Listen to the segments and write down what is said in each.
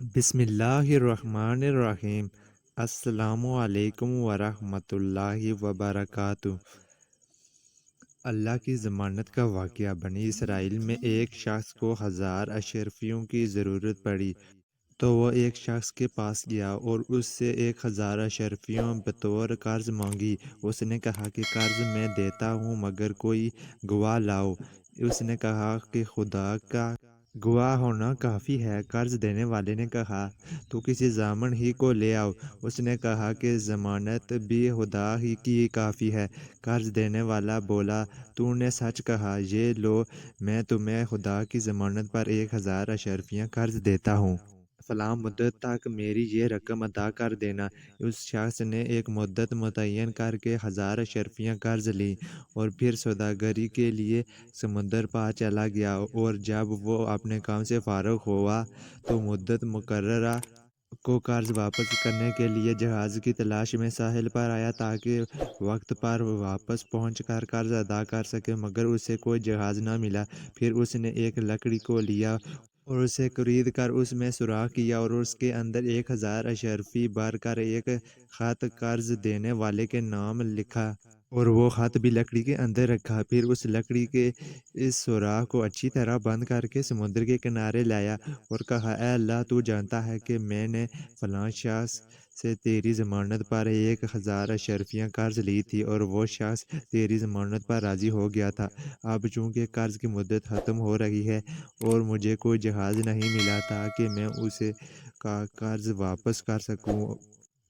بسم اللہ الرحمن الرحیم۔ السلام علیکم ورحمۃ اللہ وبرکاتہ۔ اللہ کی ضمانت کا واقعہ۔ بنی اسرائیل میں ایک شخص کو 1000 اشرفیوں کی ضرورت پڑی، تو وہ ایک شخص کے پاس گیا اور اس سے 1000 اشرفیوں بطور قرض مانگی۔ اس نے کہا کہ قرض میں دیتا ہوں مگر کوئی گواہ لاؤ۔ اس نے کہا کہ خدا کا گواہ ہونا کافی ہے۔ قرض دینے والے نے کہا تو کسی ضامن ہی کو لے آؤ۔ اس نے کہا کہ ضمانت بھی خدا ہی کی کافی ہے۔ قرض دینے والا بولا تو نے سچ کہا، یہ لو میں تمہیں خدا کی ضمانت پر 1000 اشرفیاں قرض دیتا ہوں۔ فلاں مدت تک میری یہ رقم ادا کر دینا۔ اس شخص نے ایک مدت متعین کر کے 1000 اشرفیاں قرض لیں اور پھر سوداگری کے لیے سمندر پار چلا گیا، اور جب وہ اپنے کام سے فارغ ہوا تو مدت مقررہ کو قرض واپس کرنے کے لیے جہاز کی تلاش میں ساحل پر آیا تاکہ وقت پر واپس پہنچ کر قرض ادا کر سکے، مگر اسے کوئی جہاز نہ ملا۔ پھر اس نے ایک لکڑی کو لیا اور اسے قرید کر اس میں سوراخ کیا اور اس کے اندر 1000 اشرفی بھر کر ایک خط قرض دینے والے کے نام لکھا اور وہ خط بھی لکڑی کے اندر رکھا۔ پھر اس لکڑی کے اس سوراخ کو اچھی طرح بند کر کے سمندر کے کنارے لایا اور کہا، اے اللہ، تو جانتا ہے کہ میں نے فلاں شخص سے تیری ضمانت پر 1000 اشرفیاں قرض لی تھی اور وہ شخص تیری ضمانت پر راضی ہو گیا تھا۔ اب چونکہ قرض کی مدت ختم ہو رہی ہے اور مجھے کوئی جہاز نہیں ملا تاکہ میں اسے کا قرض واپس کر سکوں،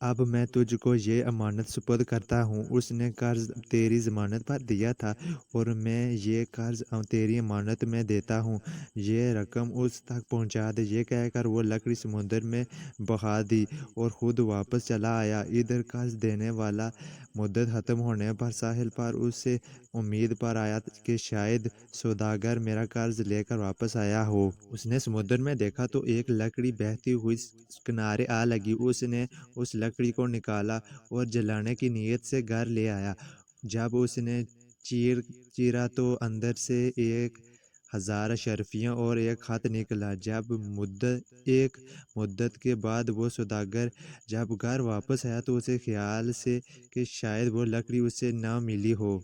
اب میں تجھ کو یہ امانت سپرد کرتا ہوں۔ اس نے قرض تیری ضمانت پر دیا تھا اور میں یہ قرض تیری امانت میں دیتا ہوں، یہ رقم اس تک پہنچا دے۔ یہ کہہ کر وہ لکڑی سمندر میں بہا دی اور خود واپس چلا آیا۔ ادھر قرض دینے والا مدت ختم ہونے پر ساحل پر اس سے امید پر آیا کہ شاید سوداگر میرا قرض لے کر واپس آیا ہو۔ اس نے سمندر میں دیکھا تو ایک لکڑی بہتی ہوئی کنارے آ لگی۔ اس نے اس لکڑی کو نکالا اور جلانے کی نیت سے گھر لے آیا۔ جب اس نے چیرا تو اندر سے 1000 اشرفیاں اور ایک خط نکلا۔ جب ایک مدت کے بعد وہ سوداگر جب گھر واپس آیا تو اسے خیال سے کہ شاید وہ لکڑی اسے نہ ملی ہو،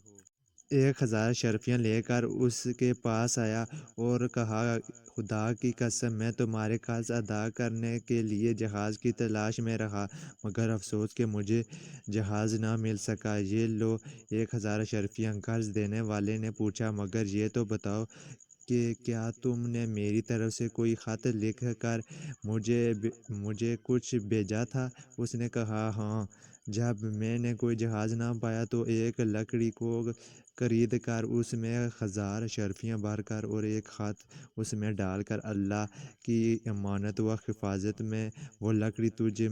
1000 اشرفیاں لے کر اس کے پاس آیا اور کہا، خدا کی قسم، میں تمہارے قرض ادا کرنے کے لیے جہاز کی تلاش میں رہا، مگر افسوس کہ مجھے جہاز نہ مل سکا۔ یہ لو 1000 اشرفیاں۔ قرض دینے والے نے پوچھا، مگر یہ تو بتاؤ کہ کیا تم نے میری طرف سے کوئی خط لکھ کر مجھے کچھ بھیجا تھا؟ اس نے کہا، ہاں، جب میں نے کوئی جہاز نہ پایا تو ایک لکڑی کو قرید کر اس میں 1000 اشرفیاں بھر کر اور ایک خط اس میں ڈال کر اللہ کی امانت و حفاظت میں وہ لکڑی تجھے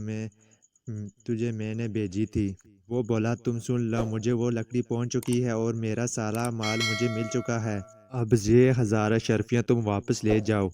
میں نے بھیجی تھی۔ وہ بولا، تم سن لو، مجھے وہ لکڑی پہنچ چکی ہے اور میرا سارا مال مجھے مل چکا ہے۔ اب یہ 1000 اشرفیاں تم واپس لے جاؤ۔